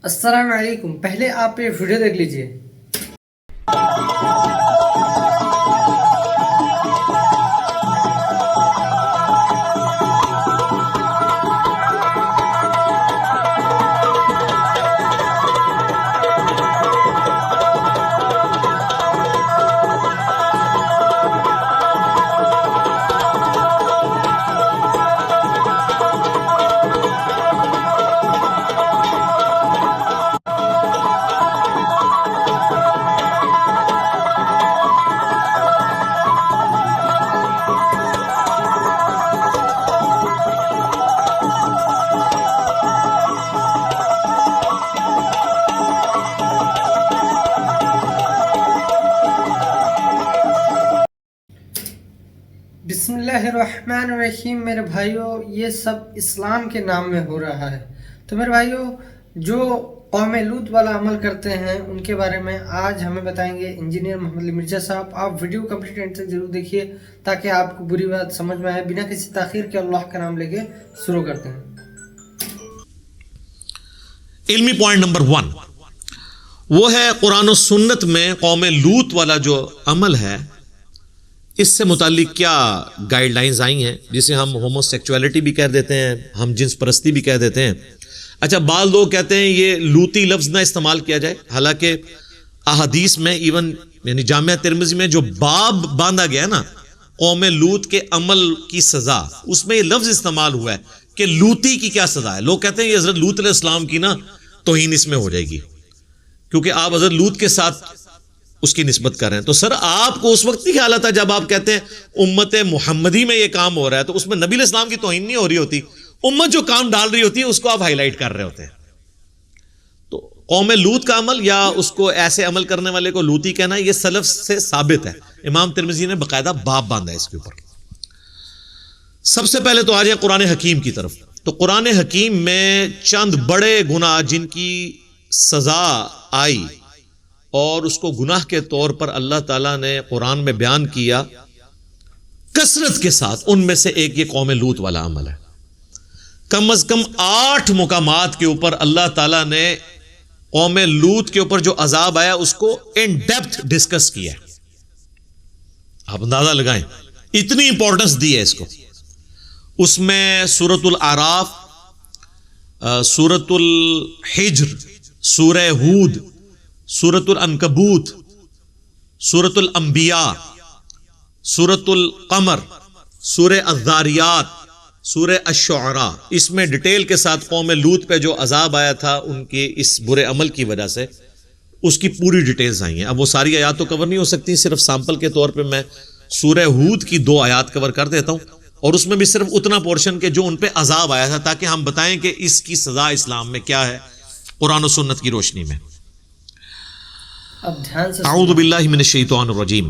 السلام علیکم. پہلے آپ یہ ویڈیو دیکھ لیجئے. بسم اللہ الرحمن الرحیم. میرے بھائیوں، یہ سب اسلام کے نام میں ہو رہا ہے. تو میرے بھائیوں، جو قوم لوط والا عمل کرتے ہیں ان کے بارے میں آج ہمیں بتائیں گے انجینئر محمد علی مرزا صاحب. آپ ویڈیو کمپلیٹ اینڈ تک ضرور دیکھیے تاکہ آپ کو بری بات سمجھ میں آئے. بنا کسی تاخیر کے اللہ کا نام لے کے شروع کرتے ہیں. علمی پوائنٹ نمبر 1 وہ ہے قرآن و سنت میں قوم لوط والا جو عمل ہے اس سے متعلق کیا گائیڈ لائنز آئی ہیں، جسے ہم ہومو سیکچولیٹی بھی کہہ دیتے ہیں، ہم جنس پرستی بھی کہہ دیتے ہیں. اچھا، بعض لوگ کہتے ہیں یہ لوطی لفظ نہ استعمال کیا جائے، حالانکہ احادیث میں ایون یعنی جامعہ ترمذی میں جو باب باندھا گیا نا قوم لوط کے عمل کی سزا، اس میں یہ لفظ استعمال ہوا ہے کہ لوطی کی کیا سزا ہے. لوگ کہتے ہیں یہ حضرت لوط علیہ السلام کی نا توہین اس میں ہو جائے گی کیونکہ آپ حضرت لوط کے ساتھ اس کی نسبت کر رہے ہیں. تو سر آپ کو اس وقت کی خیال آتا ہے جب آپ کہتے ہیں امت محمدی میں یہ کام ہو رہا ہے تو اس میں نبی علیہ السلام کی توہین نہیں ہو رہی ہوتی، امت جو کام ڈال رہی ہوتی ہے اس کو آپ ہائی لائٹ کر رہے ہوتے ہیں. تو قوم لوط کا عمل یا اس کو ایسے عمل کرنے والے کو لوطی کہنا یہ سلف سے ثابت ہے. امام ترمذی نے باقاعدہ باب باندھا ہے اس کے اوپر. سب سے پہلے تو آ جائیں قرآن حکیم کی طرف. تو قرآن حکیم میں چند بڑے گناہ جن کی سزا آئی اور اس کو گناہ کے طور پر اللہ تعالیٰ نے قرآن میں بیان کیا کثرت کے ساتھ، ان میں سے ایک یہ قوم لوط والا عمل ہے. کم از کم 8 مقامات کے اوپر اللہ تعالیٰ نے قوم لوط کے اوپر جو عذاب آیا اس کو ان ڈیپتھ ڈسکس کیا ہے. آپ اندازہ لگائیں اتنی امپورٹنس دی ہے اس کو. اس میں سورۃ الاعراف، سورۃ الحجر، سورہ ہود، سورۃ العنکبوت، سورۃ الانبیاء، سورۃ القمر، سورہ الذاریات، سورہ الشعراء، اس میں ڈیٹیل کے ساتھ قوم لوط پہ جو عذاب آیا تھا ان کے اس برے عمل کی وجہ سے اس کی پوری ڈیٹیلز آئی ہیں. اب وہ ساری آیات تو کور نہیں ہو سکتی، صرف سیمپل کے طور پہ میں سورہ ہود کی 2 آیات کور کر دیتا ہوں اور اس میں بھی صرف اتنا پورشن کہ جو ان پہ عذاب آیا تھا تاکہ ہم بتائیں کہ اس کی سزا اسلام میں کیا ہے قرآن و سنت کی روشنی میں. اعوذ باللہ من الشیطان الرجیم،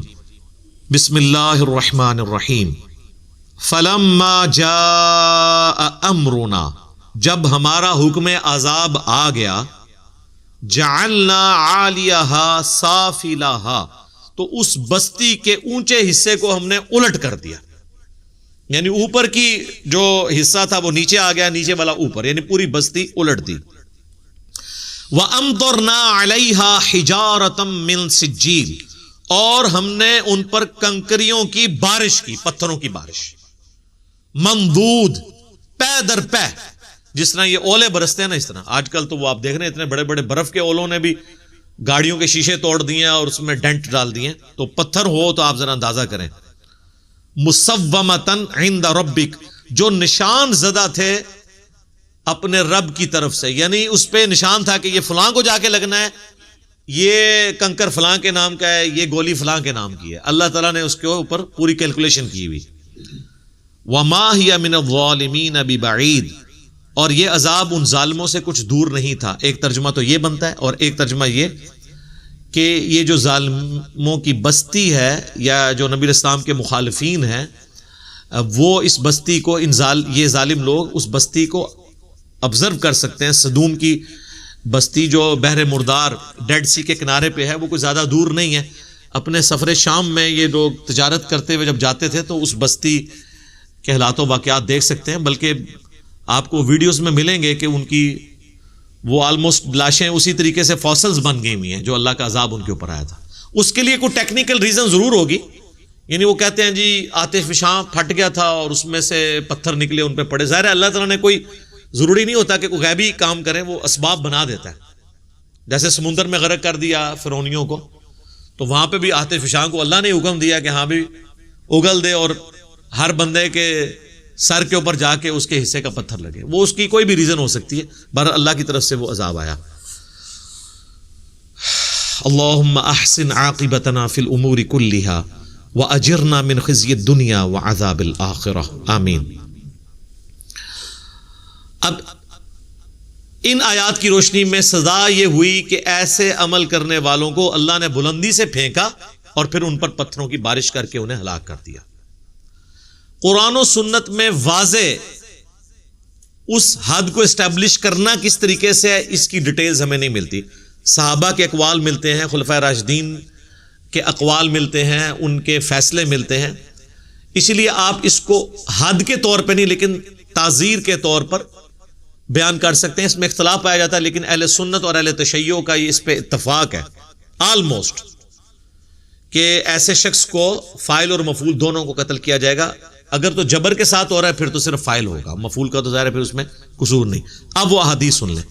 بسم اللہ الرحمن الرحیم. فلما جاء امرنا، جب ہمارا حکم عذاب آ گیا، جعلنا عالیہا سافلہا، تو اس بستی کے اونچے حصے کو ہم نے الٹ کر دیا. یعنی اوپر کی جو حصہ تھا وہ نیچے آ گیا، نیچے والا اوپر، یعنی پوری بستی الٹ دی. وَأَمْطَرْنَا عَلَيْهَا حِجَارَةً مِّن سِجِّيلٍ، اور ہم نے ان پر کنکریوں کی بارش کی، پتھروں کی بارش. ممدود، پے در پے، جس طرح یہ اولے برستے ہیں نا اس طرح. آج کل تو وہ آپ دیکھ رہے ہیں اتنے بڑے بڑے برف کے اولوں نے بھی گاڑیوں کے شیشے توڑ دیے ہیں اور اس میں ڈینٹ ڈال دیے ہیں. تو پتھر ہو تو آپ ذرا اندازہ کریں. مُصَوَّمَةً عِندَ رَبِّكَ، جو نشان زدہ تھے اپنے رب کی طرف سے، یعنی اس پہ نشان تھا کہ یہ فلاں کو جا کے لگنا ہے، یہ کنکر فلاں کے نام کا ہے، یہ گولی فلاں کے نام کی ہے. اللہ تعالیٰ نے اس کے اوپر پوری کیلکولیشن کی ہوئی. وَمَا هِيَ مِنَ الظَّالِمِينَ بِبَعِيدٍ، اور یہ عذاب ان ظالموں سے کچھ دور نہیں تھا. ایک ترجمہ تو یہ بنتا ہے اور ایک ترجمہ یہ کہ یہ جو ظالموں کی بستی ہے یا جو نبی اسلام کے مخالفین ہیں وہ اس بستی کو یہ ظالم لوگ اس بستی کو آبزرو کر سکتے ہیں. صدوم کی بستی جو بحر مردار ڈیڈ سی کے کنارے پہ ہے وہ کوئی زیادہ دور نہیں ہے. اپنے سفر شام میں یہ لوگ تجارت کرتے ہوئے جب جاتے تھے تو اس بستی کے حالات و واقعات دیکھ سکتے ہیں. بلکہ آپ کو ویڈیوز میں ملیں گے کہ ان کی وہ آلموسٹ لاشیں اسی طریقے سے فاسلز بن گئی ہوئی ہیں جو اللہ کا عذاب ان کے اوپر آیا تھا. اس کے لیے کوئی ٹیکنیکل ریزن ضرور ہوگی. یعنی وہ کہتے ہیں جی آتش فشاں پھٹ گیا تھا اور اس میں سے پتھر نکلے ان پہ پڑے. ظاہر ہے اللہ تعالیٰ نے کوئی ضروری نہیں ہوتا کہ کوئی غیبی کام کرے, وہ اسباب بنا دیتا ہے. جیسے سمندر میں غرق کر دیا فرعونیوں کو, تو وہاں پہ بھی آتش فشاں کو اللہ نے حکم دیا کہ ہاں بھی اگل دے اور ہر بندے کے سر کے اوپر جا کے اس کے حصے کا پتھر لگے. وہ اس کی کوئی بھی ریزن ہو سکتی ہے, بہرحال اللہ کی طرف سے وہ عذاب آیا. اللہم احسن عاقبتنا فی الامور کلہا واجرنا من خزی الدنیا وعذاب الآخرہ, آمین. اب ان آیات کی روشنی میں سزا یہ ہوئی کہ ایسے عمل کرنے والوں کو اللہ نے بلندی سے پھینکا اور پھر ان پر پتھروں کی بارش کر کے انہیں ہلاک کر دیا. قرآن و سنت میں واضح اس حد کو اسٹیبلش کرنا کس طریقے سے ہے اس کی ڈیٹیلز ہمیں نہیں ملتی. صحابہ کے اقوال ملتے ہیں, خلفائے راشدین کے اقوال ملتے ہیں, ان کے فیصلے ملتے ہیں. اسی لیے آپ اس کو حد کے طور پہ نہیں لیکن تعزیر کے طور پر بیان کر سکتے ہیں. اس میں اختلاف پایا جاتا ہے لیکن اہل سنت اور اہل تشیع کا یہ اس پہ اتفاق ہے آلموسٹ کہ ایسے شخص کو فاعل اور مفعول دونوں کو قتل کیا جائے گا. اگر تو جبر کے ساتھ ہو رہا ہے پھر تو صرف فاعل ہوگا, مفعول کا تو ظاہر ہے پھر اس میں قصور نہیں. اب وہ حدیث سن لیں.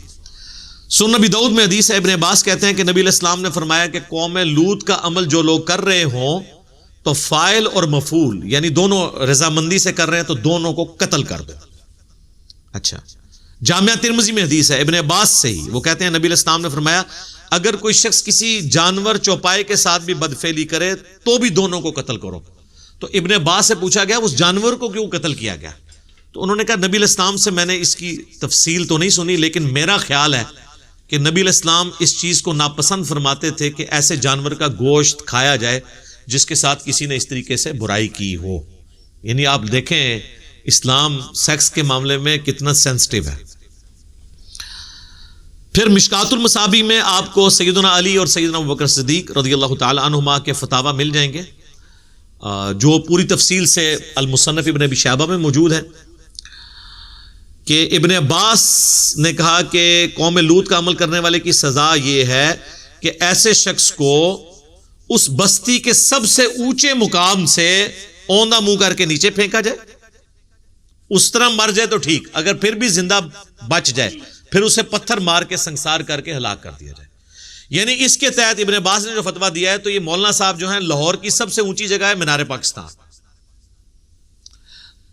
سنن نبی داؤد میں حدیث ہے, ابن عباس کہتے ہیں کہ نبی علیہ السلام نے فرمایا کہ قوم لوط کا عمل جو لوگ کر رہے ہوں تو فاعل اور مفعول یعنی دونوں رضامندی سے کر رہے ہیں تو دونوں کو قتل کر دو. اچھا, جامعہ ترمذی میں حدیث ہے ابن عباس سے ہی, وہ کہتے ہیں نبی علیہ السلام نے فرمایا اگر کوئی شخص کسی جانور چوپائے کے ساتھ بھی بدفعلی کرے تو بھی دونوں کو قتل کرو. تو ابن عباس سے پوچھا گیا اس جانور کو کیوں قتل کیا گیا؟ تو انہوں نے کہا نبی علیہ السلام سے میں نے اس کی تفصیل تو نہیں سنی لیکن میرا خیال ہے کہ نبی علیہ السلام اس چیز کو ناپسند فرماتے تھے کہ ایسے جانور کا گوشت کھایا جائے جس کے ساتھ کسی نے اس طریقے سے برائی کی ہو. یعنی آپ دیکھیں اسلام سیکس کے معاملے میں کتنا سینسٹیو ہے. پھر مشکات المصابیح میں آپ کو سیدنا علی اور سیدنا ابوبکر صدیق رضی اللہ تعالی عنہما کے فتاوی مل جائیں گے جو پوری تفصیل سے المصنف ابن ابی شیبہ میں موجود ہے کہ ابن عباس نے کہا کہ قوم لوط کا عمل کرنے والے کی سزا یہ ہے کہ ایسے شخص کو اس بستی کے سب سے اونچے مقام سے اوندا منہ کر کے نیچے پھینکا جائے. اس طرح مر جائے تو ٹھیک, اگر پھر بھی زندہ بچ جائے پھر اسے پتھر مار کے سنسار کر کے ہلاک کر دیا جائے. یعنی اس کے تحت ابن عباس نے جو فتویٰ دیا ہے تو یہ مولانا صاحب جو ہیں لاہور کی سب سے اونچی جگہ ہے مینار پاکستان,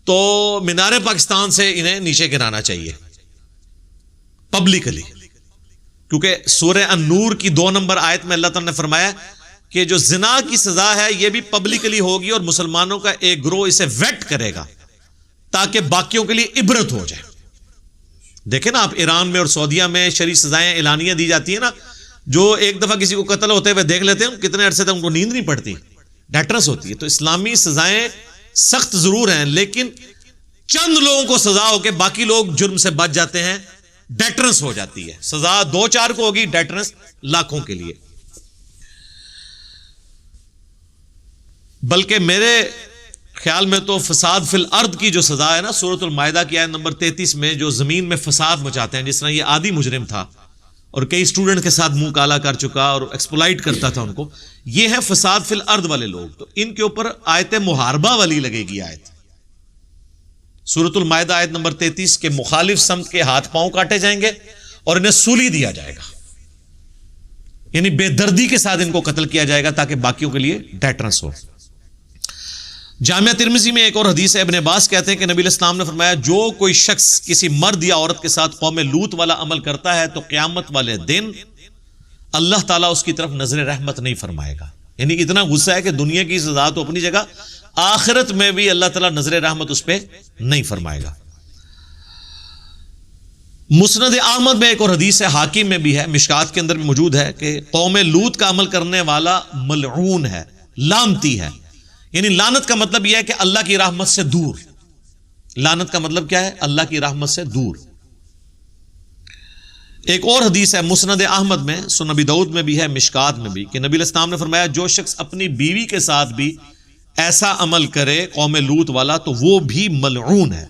تو مینار پاکستان سے انہیں نیچے گرانا چاہیے پبلکلی, کیونکہ سورہ النور کی 2 نمبر آیت میں اللہ تعالیٰ نے فرمایا کہ جو زنا کی سزا ہے یہ بھی پبلکلی ہوگی اور مسلمانوں کا ایک گروہ اسے ویٹ کرے گا تاکہ باقیوں کے لیے عبرت ہو جائے. دیکھیں نا آپ ایران میں اور سعودیہ میں شرعی سزائیں اعلانیہ دی جاتی ہیں نا, جو ایک دفعہ کسی کو قتل ہوتے ہوئے دیکھ لیتے ہیں کتنے عرصے تک ان کو نیند نہیں پڑتی, ڈیٹرنس ہوتی ہے. تو اسلامی سزائیں سخت ضرور ہیں لیکن چند لوگوں کو سزا ہو کے باقی لوگ جرم سے بچ جاتے ہیں, ڈیٹرنس ہو جاتی ہے. سزا 2-4 کو ہوگی, ڈیٹرنس لاکھوں کے لیے. بلکہ میرے خیال میں تو فساد فی الارض کی جو سزا ہے نا سورۃ المائدہ کی آیت نمبر 33 میں, جو زمین میں فساد مچاتے ہیں, جس طرح یہ عادی مجرم تھا اور کئی اسٹوڈنٹ کے ساتھ منہ کالا کر چکا اور ایکسپلائٹ کرتا تھا ان کو, یہ ہے فساد فی الارض والے لوگ. تو ان کے اوپر آیت محاربہ والی لگے گی آیت. سورۃ المائدہ آیت نمبر 33 کے مخالف سمت کے ہاتھ پاؤں کاٹے جائیں گے اور انہیں سولی دیا جائے گا, یعنی بے دردی کے ساتھ ان کو قتل کیا جائے گا تاکہ باقیوں کے لیے ڈیٹرنس ہو. جامعہ ترمذی میں ایک اور حدیث ہے, ابن عباس کہتے ہیں کہ نبی علیہ السلام نے فرمایا جو کوئی شخص کسی مرد یا عورت کے ساتھ قوم لوط والا عمل کرتا ہے تو قیامت والے دن اللہ تعالیٰ اس کی طرف نظر رحمت نہیں فرمائے گا. یعنی اتنا غصہ ہے کہ دنیا کی سزا تو اپنی جگہ, آخرت میں بھی اللہ تعالیٰ نظر رحمت اس پہ نہیں فرمائے گا. مسند احمد میں ایک اور حدیث ہے, حاکم میں بھی ہے, مشکات کے اندر بھی موجود ہے کہ قوم لوط کا عمل کرنے والا ملعون ہے, لعنتی ہے. یعنی لعنت کا مطلب یہ ہے کہ اللہ کی رحمت سے دور. لعنت کا مطلب کیا ہے؟ اللہ کی رحمت سے دور. ایک اور حدیث ہے مسند احمد میں, سنن نبی داؤد میں بھی ہے, مشکات میں بھی, کہ نبی علیہ السلام نے فرمایا جو شخص اپنی بیوی کے ساتھ بھی ایسا عمل کرے قوم لوط والا تو وہ بھی ملعون ہے.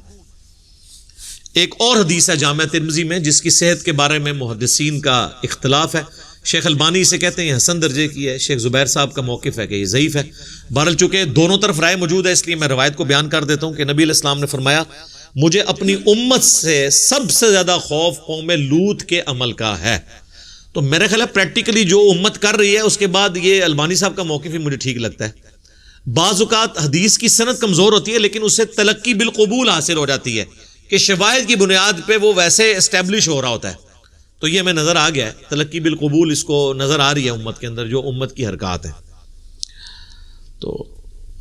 ایک اور حدیث ہے جامع ترمذی میں جس کی صحت کے بارے میں محدثین کا اختلاف ہے. شیخ البانی اسے کہتے ہیں یہ حسن درجے کی ہے. شیخ زبیر صاحب کا موقف ہے کہ یہ ضعیف ہے. بہرحال چونکہ دونوں طرف رائے موجود ہے اس لیے میں روایت کو بیان کر دیتا ہوں کہ نبی علیہ السلام نے فرمایا مجھے اپنی امت سے سب سے زیادہ خوف قوم لوط کے عمل کا ہے. تو میرے خیال ہے پریکٹیکلی جو امت کر رہی ہے اس کے بعد یہ البانی صاحب کا موقف ہی مجھے ٹھیک لگتا ہے. بعض اوقات حدیث کی سند کمزور ہوتی ہے لیکن اسے تلقی بالقبول حاصل ہو جاتی ہے کہ شواہد کی بنیاد پہ وہ ویسے اسٹیبلش ہو رہا ہوتا ہے. تو یہ ہمیں نظر آ گیا ہے تلقی بالقبول اس کو نظر آ رہی ہے امت کے اندر جو امت کی حرکات ہیں. تو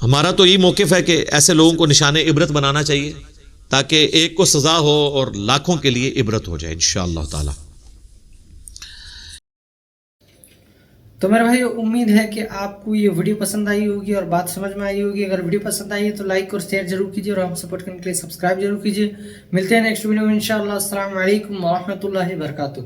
ہمارا تو یہی موقف ہے کہ ایسے لوگوں کو نشان عبرت بنانا چاہیے تاکہ ایک کو سزا ہو اور لاکھوں کے لیے عبرت ہو جائے انشاءاللہ تعالی. تو میرے بھائی امید ہے کہ آپ کو یہ ویڈیو پسند آئی ہوگی اور بات سمجھ میں آئی ہوگی. اگر ویڈیو پسند آئی ہے تو لائک اور شیئر ضرور کیجیے اور ہم سپورٹ کرنے کے لیے سبسکرائب ضرور کیجیے. ملتے ہیں نیکسٹ ویڈیو میں انشاءاللہ. السلام علیکم ورحمۃ اللہ وبرکاتہ.